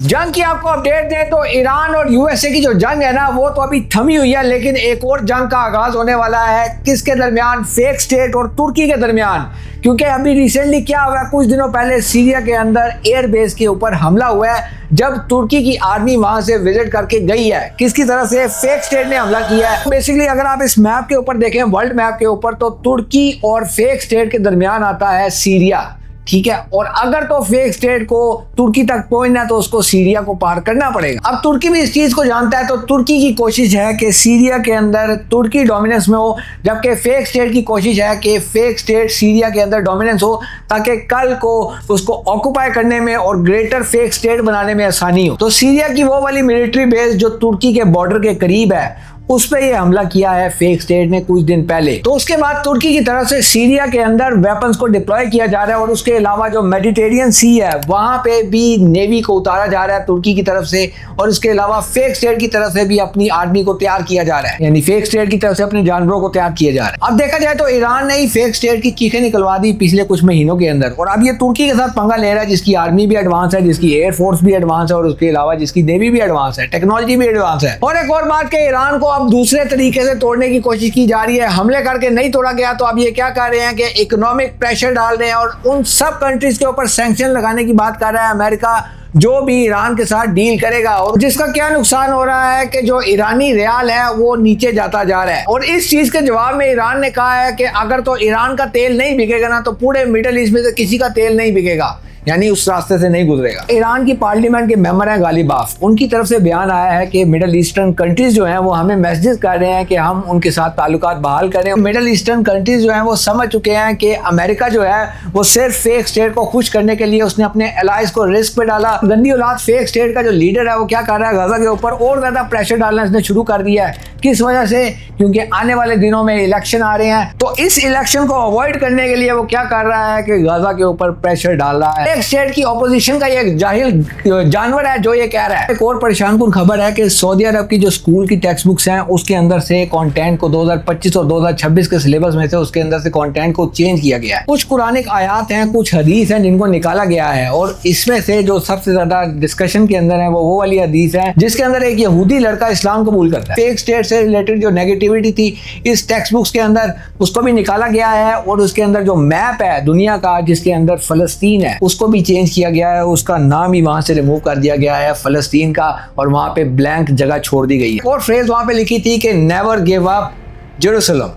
जंग की आपको अपडेट दें तो ईरान और यूएसए की जो जंग है ना वो तो अभी थमी हुई है, लेकिन एक और जंग का आगाज होने वाला है। किसके दरमियान? फेक स्टेट और तुर्की के दरमियान। क्योंकि अभी रिसेंटली क्या हुआ है, कुछ दिनों पहले सीरिया के अंदर एयरबेस के ऊपर हमला हुआ है, जब तुर्की की आर्मी वहां से विजिट करके गई है। किसकी तरफ से? फेक स्टेट ने हमला किया है। बेसिकली अगर आप इस मैप के ऊपर देखें, वर्ल्ड मैप के ऊपर, तो तुर्की और फेक स्टेट के दरमियान आता है सीरिया, ठीक है। और अगर तो फेक स्टेट को तुर्की तक पहुंचना है तो उसको सीरिया को पार करना पड़ेगा। अब तुर्की भी इस चीज को जानता है, तो तुर्की की कोशिश है कि सीरिया के अंदर तुर्की डोमिनेंस में हो, जबकि फेक स्टेट की कोशिश है कि फेक स्टेट सीरिया के अंदर डोमिनेंस हो, ताकि कल को उसको ऑक्युपाई करने में और ग्रेटर फेक स्टेट बनाने में आसानी हो। तो सीरिया की वो वाली मिलिट्री बेस जो तुर्की के बॉर्डर के करीब है, उस पे ये हमला किया है फेक स्टेट ने कुछ दिन पहले। तो उसके बाद तुर्की की तरफ से सीरिया के अंदर वेपन्स को डिप्लॉय किया जा रहा है, और उसके अलावा जो मेडिटेरियन सी है वहां पे भी नेवी को उतारा जा रहा है तुर्की की तरफ से, और इसके अलावा फेक स्टेट की तरफ से भी अपनी आर्मी को तैयार किया जा रहा है, यानी फेक स्टेट की तरफ से अपने जानवरों को तैयार किया जा रहा है। अब देखा जाए तो ईरान ने ही फेक स्टेट की चीखें निकलवा दी पिछले कुछ महीनों के अंदर, और अब ये तुर्की के साथ पंगा ले रहा है, जिसकी आर्मी भी एडवांस है, जिसकी एयरफोर्स भी एडवांस है, और उसके अलावा जिसकी नेवी भी एडवांस है, टेक्नोलॉजी भी एडवांस है। और एक और बात के ईरान को अब दूसरे तरीके से तोड़ने की कोशिश की जा रही है। हमले करके नहीं तोड़ा गया तो अब ये क्या कर रहे हैं कि इकोनॉमिक प्रेशर डाल रहे हैं, और उन सब कंट्रीज के ऊपर सैंक्शन लगाने की बात कर रहा है अमेरिका, जो भी ईरान के साथ डील करेगा। और जिसका क्या नुकसान हो रहा है कि जो ईरानी रियाल है वो नीचे जाता जा रहा है। और इस चीज के जवाब में ईरान ने कहा है कि अगर तो ईरान का तेल नहीं बिकेगा ना, तो पूरे मिडिल ईस्ट में से किसी का तेल नहीं बिकेगा, यानी उस रास्ते से नहीं गुजरेगा। ईरान की पार्लियामेंट के मेंबर हैं गालिबाफ, उनकी तरफ से बयान आया है कि मिडिल ईस्टर्न कंट्रीज जो हैं वो हमें मैसेजेस कर रहे हैं कि हम उनके साथ ताल्लुकात बहाल करें। मिडिल ईस्टर्न कंट्रीज जो हैं वो समझ चुके हैं कि अमेरिका जो है वो सिर्फ फेक स्टेट को खुश करने के लिए उसने अपने एलाइज को रिस्क पे डाला। गंदी औलाद फेक स्टेट का जो लीडर है वो क्या कर रहा है, गजा के ऊपर और ज्यादा प्रेशर डालना इसने शुरू कर दिया है। किस वजह से? क्योंकि आने वाले दिनों में इलेक्शन आ रहे हैं, तो इस इलेक्शन को अवॉइड करने के लिए वो क्या कर रहा है कि गजा के ऊपर प्रेशर डाल रहा है। एक स्टेट की ऑपोजिशन का ये जाहिल जानवर है जो ये कह रहा है। एक और परेशानकुन खबर है कि सऊदी अरब की जो स्कूल की टेक्स्ट बुक्स हैं उसके अंदर से कंटेंट को 2025 और 2026 के सिलेबस में से उसके अंदर से कंटेंट को चेंज किया गया है। कुछ कुरानिक आयात हैं, कुछ हदीस हैं जिनको निकाला गया है, और इसमें से जो सबसे ज्यादा डिस्कशन के अंदर है वो वाली हदीस है जिसके अंदर एक यहूदी लड़का इस्लाम कबूल करता है। फेक स्टेट से रिलेटेड जो नेगेटिविटी थी इस टेक्स्ट बुक्स के अंदर, उसको भी निकाला गया है, और उसके अंदर जो मैप है दुनिया का जिसके अंदर फलस्तीन है उसको भी चेंज किया गया है। उसका नाम ही वहां से रिमूव कर दिया गया है फलस्तीन का, और वहां पे ब्लैंक जगह छोड़ दी गई है। और फ्रेज वहां पे लिखी थी कि नेवर गिव अप जेरूसलम,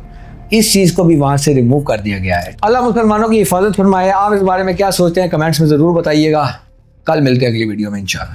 इस चीज को भी वहां से रिमूव कर दिया गया है। अल्लाह मुसलमानों की हिफाजत फरमाए। आप इस बारे में क्या सोचते हैं कमेंट्स में जरूर बताइएगा। कल मिलते हैं अगली वीडियो में इंशाल्लाह।